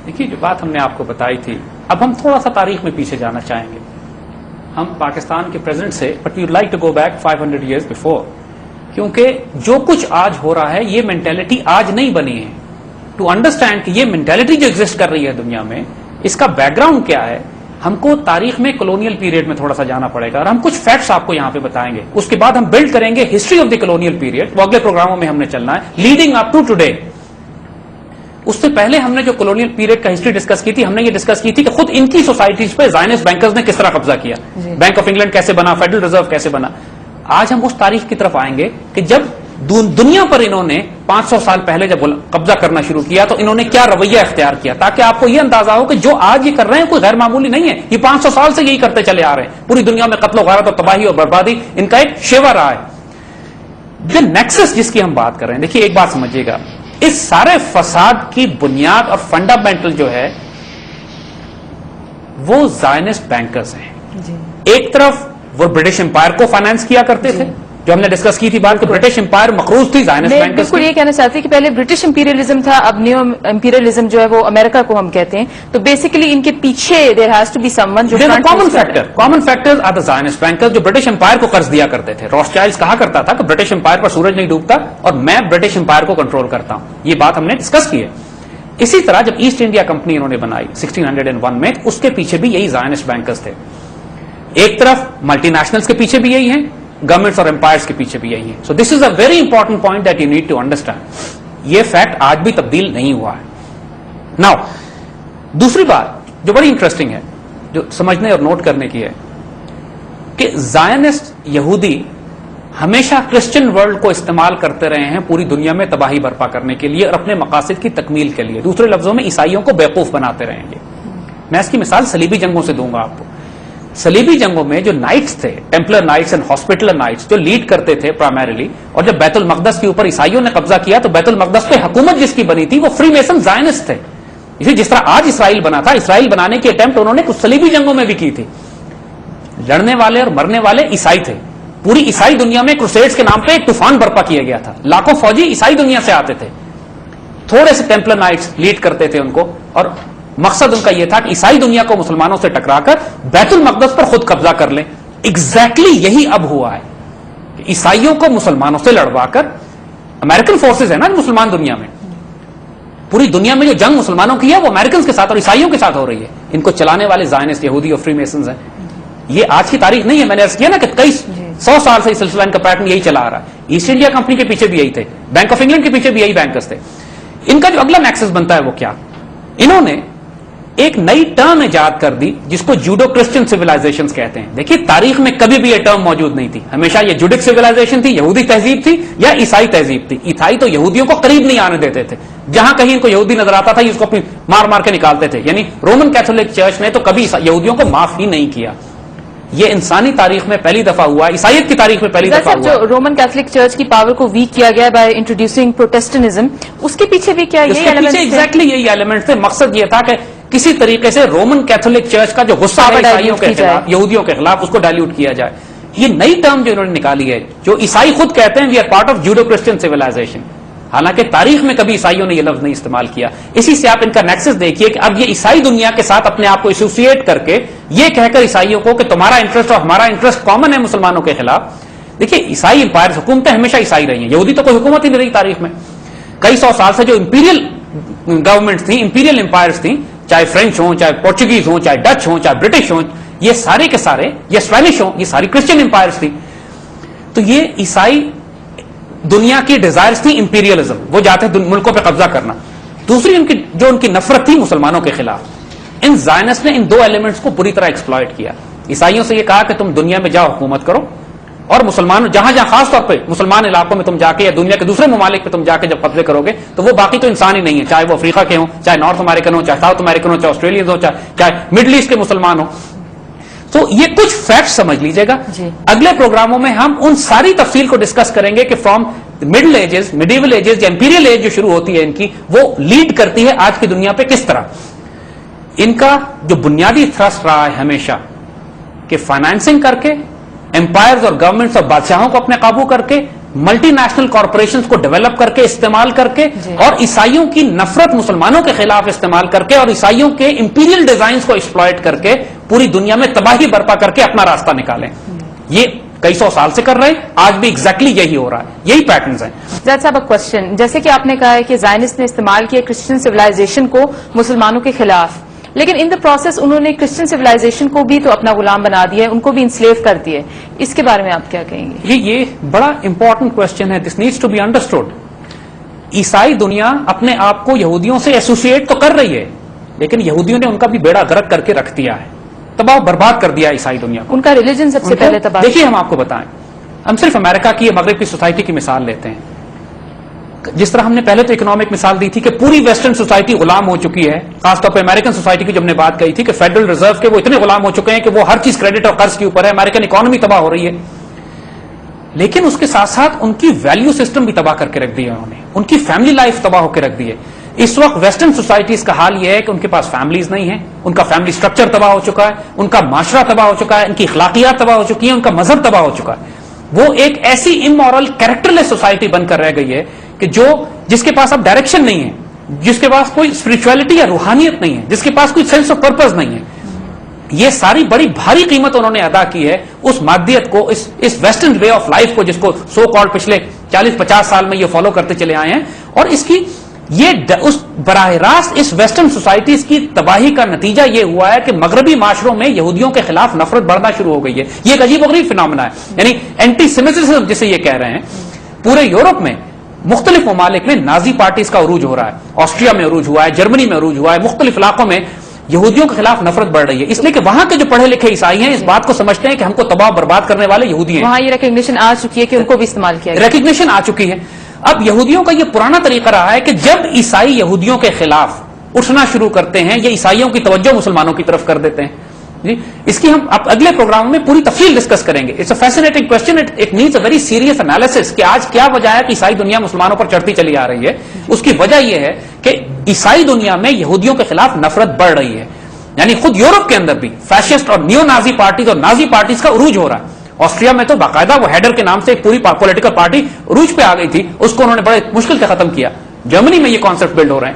دیکھیے جو بات ہم نے آپ کو بتائی تھی، اب ہم تھوڑا سا تاریخ میں پیچھے جانا چاہیں گے. ہم پاکستان کے پریزنٹ سے but we would like to go back 500 years before, کیونکہ جو کچھ آج ہو رہا ہے یہ مینٹلٹی آج نہیں بنی ہے. ٹو انڈرسٹینڈ کہ یہ مینٹلٹی جو ایگزسٹ کر رہی ہے دنیا میں، اس کا بیک گراؤنڈ کیا ہے، ہم کو تاریخ میں کولونیل پیریڈ میں تھوڑا سا جانا پڑے گا، اور ہم کچھ فیکٹس آپ کو یہاں پہ بتائیں گے. اس کے بعد ہم بلڈ کریں گے history of the colonial period, وہ اگلے پروگراموں میں ہم نے چلنا ہے لیڈنگ اپ ٹو ٹوڈے. اس سے پہلے ہم نے جو کولونیل پیریڈ کا ہسٹری ڈسکس کی تھی، ہم نے یہ ڈسکس کی تھی کہ خود ان کی سوسائٹیز پہ زائنسٹ بینکرز نے کس طرح قبضہ کیا، بینک آف انگلینڈ کیسے بنا، فیڈرل ریزرو کیسے بنا. آج ہم اس تاریخ کی طرف آئیں گے کہ جب دنیا پر انہوں نے 500 سال پہلے جب قبضہ کرنا شروع کیا تو انہوں نے کیا رویہ اختیار کیا، تاکہ آپ کو یہ اندازہ ہو کہ جو آج یہ کر رہے ہیں کوئی غیر معمولی نہیں ہے. یہ 500 سال سے یہی کرتے چلے آ رہے ہیں، پوری دنیا میں قتل و غارت اور تباہی اور بربادی ان کا ایک شیوا رہا ہے. جو نیکسس جس کی ہم بات کر رہے ہیں، دیکھیے ایک بات سمجھیے گا، اس سارے فساد کی بنیاد اور فنڈامنٹل جو ہے وہ زائنسٹ بینکرز ہیں. ایک طرف وہ برٹش امپائر کو فائنانس کیا کرتے تھے، جو ہم نے ڈسکس کی تھی بات کہ برٹش امپائر مقروض تھی زائنسٹ بینکرز. بالکل یہ کہنا چاہتی کہ پہلے برٹش امپیریلزم تھا، اب نیو امپیریلزم جو ہے وہ امریکہ کو ہم کہتے ہیں. تو بیسیکلی ان کے پیچھے there has to be someone جو common factors are the Zionist bankers جو برٹش امپائر کو قرض دیا کرتے تھے. روتھشائلڈز کہا کرتا تھا کہ برٹش امپائر پر سورج نہیں ڈوبتا اور میں برٹش امپائر کو کنٹرول کرتا ہوں. یہ بات ہم نے ڈسکس کی ہے. اسی طرح جب ایسٹ انڈیا کمپنی انہوں نے بنائی 1601 میں، اس کے پیچھے بھی یہی زائنسٹ بینکرز تھے. ایک طرف ملٹی نیشنلز کے پیچھے بھی یہی ہیں، گورنمنٹس اور امپائرز کے پیچھے بھی یہی ہے. So this is a very important point that you need to understand. یہ فیکٹ آج بھی تبدیل نہیں ہوا ہے. ناؤ دوسری بات جو بڑی انٹرسٹنگ ہے، جو سمجھنے اور نوٹ کرنے کی ہے، کہ زائنسٹ یہودی ہمیشہ کرسچن ورلڈ کو استعمال کرتے رہے ہیں پوری دنیا میں تباہی برپا کرنے کے لیے اور اپنے مقاصد کی تکمیل کے لیے. دوسرے لفظوں میں عیسائیوں کو بیوقوف بناتے رہیں گے. میں اس کی مثال صلیبی جنگوں سے دوں گا آپ کو. صلیبی جنگوں میں جو نائٹس تھے، ٹیمپلر نائٹس اینڈ ہاسپٹلر نائٹس، جو لیڈ کرتے تھے پرائمریلی، اور جب بیت المقدس کے اوپر عیسائیوں نے قبضہ کیا تو بیت المقدس پہ حکومت جس کی بنی تھی وہ فری میسن زائنسٹ تھے. اسی جس طرح آج اسرائیل بنا تھا، اسرائیل بنانے کی اٹیمپٹ انہوں نے کچھ صلیبی جنگوں میں بھی کی تھی. لڑنے والے اور مرنے والے عیسائی تھے. پوری عیسائی دنیا میں کروسیڈز کے نام پہ ایک طوفان برپا کیا گیا تھا. لاکھوں فوجی عیسائی دنیا سے آتے تھے. تھوڑے سے ٹیمپلر نائٹس لیڈ کرتے تھے ان کو، اور مقصد ان کا یہ تھا کہ عیسائی دنیا کو مسلمانوں سے ٹکرا کر بیت المقدس پر خود قبضہ کر لیں. ایگزیکٹلی یہی اب ہوا ہے کہ عیسائیوں کو مسلمانوں سے لڑوا کر، امریکن فورسز ہے نا مسلمان دنیا میں، پوری دنیا میں جو جنگ مسلمانوں کی ہے وہ امریکنز کے ساتھ اور عیسائیوں کے ساتھ ہو رہی ہے. ان کو چلانے والے زائنسٹ یہودی اور فری میسنز ہیں. یہ آج کی تاریخ نہیں ہے. میں نے عرض کیا نا کہ کئی 100 سال سے اس سلسلہ ان کا پیٹرن یہی چلا آ رہا ہے. ایسٹ انڈیا کمپنی کے پیچھے بھی یہی تھے، بینک آف انگلینڈ کے پیچھے بھی یہی بینکرز تھے. ان کا جو اگلا نیکسس بنتا ہے وہ کیا، انہوں نے ایک نئی ٹرم ایجاد کر دی جس کو جوڈو کرسچن سیولائزیشنز کہتے ہیں. دیکھیے تاریخ میں کبھی بھی یہ ٹرم موجود نہیں تھی. ہمیشہ یہ جوڈک سیولائزیشن تھی، یہودی تہذیب تھی یا عیسائی تہذیب تھی. عیسائی تو یہودیوں کو قریب نہیں آنے دیتے تھے. جہاں کہیں ان کو یہودی نظر آتا تھا اس کو اپنی مار مار کے نکالتے تھے. یعنی رومن کیتھولک چرچ نے تو کبھی یہودیوں کو معاف ہی نہیں کیا. یہ انسانی تاریخ میں پہلی دفعہ ہوا، عیسائیت کی تاریخ میں پہلی دفعہ ہوا. جو رومن کیتھولک چرچ کی پاور کو ویک کیا گیا بائی انٹروڈیوسنگ پروٹیسٹنٹزم، اس کے پیچھے بھی کیا یہی ایلیمنٹ تھے؟ ایگزیکٹلی یہی ایلیمنٹ تھے. مقصد یہ تھا کہ کسی طریقے سے رومن کیتھولک چرچ کا جو غصہ ہے عیسائیوں کے خلاف، یہودیوں کے خلاف، اس کو ڈائلیوٹ کیا جائے. یہ نئی ٹرم جو انہوں نے نکالی ہے، جو عیسائی خود کہتے ہیں we are part of Judeo Christian civilization, حالانکہ تاریخ میں کبھی عیسائیوں نے یہ لفظ نہیں استعمال کیا. اسی سے آپ ان کا نیکسس دیکھیے کہ اب یہ عیسائی دنیا کے ساتھ اپنے آپ کو ایسوسیٹ کر کے یہ کہہ کر عیسائیوں کو کہ تمہارا انٹرسٹ اور ہمارا انٹرسٹ کامن ہے مسلمانوں کے خلاف. دیکھیے عیسائی امپائر حکومتیں ہمیشہ عیسائی رہی ہیں، یہودی تو کوئی حکومت ہی نہیں رہی تاریخ میں. کئی سو سال سے جو امپیریل گورنمنٹس تھیں، امپیریل امپائرز تھیں، چاہے فرینچ ہوں، چاہے پورچوگیز ہوں، چاہے ڈچ ہوں، چاہے برٹش ہوں، یہ سارے کے سارے، یا اسپینش ہوں، یہ ساری کرسچن امپائرز تھیں. تو یہ عیسائی دنیا کی ڈیزائرز تھی امپیریلزم، وہ جاتے ملکوں پہ قبضہ کرنا. دوسری ان کی نفرت تھی مسلمانوں کے خلاف. ان زائنسٹ نے ان دو ایلیمنٹس کو بری طرح ایکسپلائٹ کیا. عیسائیوں سے یہ کہا کہ تم دنیا میں جاؤ حکومت کرو، اور مسلمانوں جہاں جہاں خاص طور پہ مسلمان علاقوں میں تم جا کے یا دنیا کے دوسرے ممالک پہ تم جا کے جب قبضے کرو گے تو وہ باقی تو انسان ہی نہیں ہے، چاہے وہ افریقہ کے ہوں، چاہے نارتھ امریکن ہوں، چاہے ساؤتھ امریکن ہوں، چاہے آسٹریلین ہوں، چاہے مڈل ایسٹ کے مسلمان ہوں. تو یہ کچھ فیکٹس سمجھ لیجیے گا. اگلے پروگراموں میں ہم ان ساری تفصیل کو ڈسکس کریں گے کہ from middle ages, medieval ages یا امپیریل ایج جو شروع ہوتی ہے ان کی، وہ لیڈ کرتی ہے آج کی دنیا پہ کس طرح. ان کا جو بنیادی تھرسٹ رہا ہے ہمیشہ کہ فائنانسنگ کر کے، امپائرز اور گورنمنٹس اور بادشاہوں کو اپنے قابو کر کے ملٹی نیشنل کارپوریشنز کو ڈیولپ کر کے استعمال کر کے اور عیسائیوں کی نفرت مسلمانوں کے خلاف استعمال کر کے اور عیسائیوں کے امپیریل ڈیزائنز کو ایکسپلائٹ کر کے پوری دنیا میں تباہی برپا کر کے اپنا راستہ نکالیں. یہ کئی سو سال سے کر رہے ہیں, آج بھی ایگزیکٹلی یہی ہو رہا ہے, یہی پیٹرنز ہیں. That's a question. جیسے کہ آپ نے کہا ہے کہ زائنسٹ نے استعمال کیا کرسچن سویلائزیشن کو مسلمانوں کے خلاف, لیکن ان دا پروسیس انہوں نے کرسچن سویلائزیشن کو بھی تو اپنا غلام بنا دیا ہے, ان کو بھی انسلیو کر دیا. اس کے بارے میں آپ کیا کہیں گے؟ یہ بڑا امپورٹنٹ کوشچن ہے. This needs to be understood. عیسائی دنیا اپنے آپ کو یہودیوں سے ایسوسیٹ تو کر رہی ہے, لیکن یہودیوں نے ان کا بھی بیڑا غرق کر کے رکھ دیا ہے, تباہ برباد کر دیا عیسائی دنیا کو. ان کا ریلیجن سب سے پہلے تباہ. دیکھیے ہم آپ کو بتائیں, ہم صرف امریکہ کی مغرب کی سوسائٹی کی مثال لیتے ہیں. جس طرح ہم نے پہلے تو اکنامک مثال دی تھی کہ پوری ویسٹرن سوسائٹی غلام ہو چکی ہے, خاص طور پہ امریکن سوسائٹی کی جب نے بات کہی تھی کہ فیڈرل ریزرو کے وہ اتنے غلام ہو چکے ہیں کہ وہ ہر چیز کریڈٹ اور قرض کے اوپر ہے, امریکن اکانومی تباہ ہو رہی ہے. لیکن اس کے ساتھ ساتھ ان کی ویلیو سسٹم بھی تباہ کر کے رکھ دیا انہوں نے, ان کی فیملی لائف تباہ ہو کے رکھ دی ہے. اس وقت ویسٹرن سوسائٹیز کا حال یہ ہے کہ ان کے پاس فیملیز نہیں ہیں, ان کا فیملی سٹرکچر تباہ ہو چکا ہے, ان کا معاشرہ تباہ ہو چکا ہے, ان کی اخلاقیات تباہ ہو چکی ہیں, ان کا مذہب تباہ ہو چکا ہے. وہ ایک ایسی امورل کیریکٹر لیس سوسائٹی بن کر رہ گئی ہے کہ جس کے پاس اب ڈائریکشن نہیں ہے, جس کے پاس کوئی اسپرچویلٹی یا روحانیت نہیں ہے, جس کے پاس کوئی سینس آف پرپز نہیں ہے. یہ ساری بڑی بھاری قیمت انہوں نے ادا کی ہے اس مادیت کو, اس ویسٹرن وے آف لائف کو, جس کو سو کالڈ پچھلے 40-50 سال میں یہ فالو کرتے چلے آئے ہیں. اور اس کی اس براہ راست اس ویسٹرن سوسائٹیز کی تباہی کا نتیجہ یہ ہوا ہے کہ مغربی معاشروں میں یہودیوں کے خلاف نفرت بڑھنا شروع ہو گئی ہے. یہ ایک عجیب و غریب فینومینا ہے, یعنی اینٹی سیمیٹزم جسے یہ کہہ رہے ہیں. پورے یورپ میں مختلف ممالک میں نازی پارٹیز کا عروج ہو رہا ہے, آسٹریا میں عروج ہوا ہے, جرمنی میں عروج ہوا ہے, مختلف علاقوں میں یہودیوں کے خلاف نفرت بڑھ رہی ہے, اس لیے کہ وہاں کے جو پڑھے لکھے عیسائی ہیں اس بات کو سمجھتے ہیں کہ ہم کو تباہ برباد کرنے والے یہودی ہیں. وہاں یہ ریکگنیشن آ چکی ہے کہ ان کو بھی استعمال کیا ہے, ریکگنیشن آ چکی ہے. اب یہودیوں کا یہ پرانا طریقہ رہا ہے کہ جب عیسائی یہودیوں کے خلاف اٹھنا شروع کرتے ہیں, یہ عیسائیوں کی توجہ مسلمانوں کی طرف کر دیتے ہیں. جی, اس کی ہم اگلے پروگرام میں پوری تفصیل ڈسکس کریں گے. It's a fascinating question, it needs a very serious analysis کہ آج کیا وجہ ہے کہ عیسائی دنیا مسلمانوں پر چڑھتی چلی آ رہی ہے. اس کی وجہ یہ ہے کہ عیسائی دنیا میں یہودیوں کے خلاف نفرت بڑھ رہی ہے. یعنی خود یورپ کے اندر بھی فیشسٹ اور نیو نازی پارٹیز اور نازی پارٹیز کا عروج ہو رہا ہے. آسٹریا میں تو باقاعدہ وہ ہیڈر کے نام سے ایک پوری پولیٹیکل پارٹی عروج پہ آ گئی تھی, اس کو انہوں نے بڑے مشکل سے ختم کیا. جرمنی میں یہ کانسیپٹ بلڈ ہو رہے ہیں,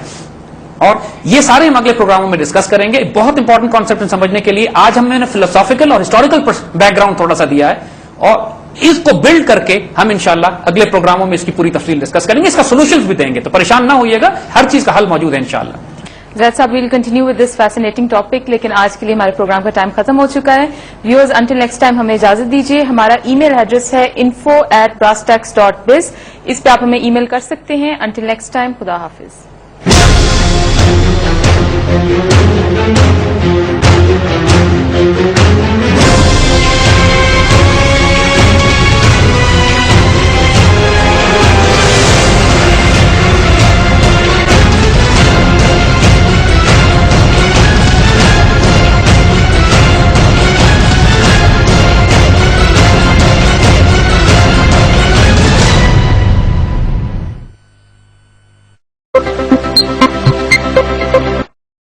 اور یہ سارے ہم اگلے پروگراموں میں ڈسکس کریں گے. بہت انپورٹنٹ کانسیپٹ سمجھنے کے لیے آج ہم نے فلسافیکل اور ہسٹوریکل بیک گراؤنڈ تھوڑا سا دیا ہے, اور اس کو بلڈ کر کے ہم انشاءاللہ اگلے پروگراموں میں اس کی پوری تفصیل ڈسکس کریں گے, اس کا سولوشنز بھی دیں گے, تو پریشان نہ ہوئیے گا, ہر چیز کا حل موجود ہے انشاءاللہ. Zaid sahib, we'll continue with this fascinating topic, لیکن آج کے لیے ہمارے پروگرام کا ٹائم ختم ہو چکا ہے. ویورز, انٹل نیکسٹ ٹائم ہمیں اجازت دیجیے. ہمارا ای میل ایڈریس ہے info@brasstax.biz, اس پہ آپ ہمیں ای میل کر سکتے ہیں. انٹل نیکسٹ ٹائم, خدا حافظ.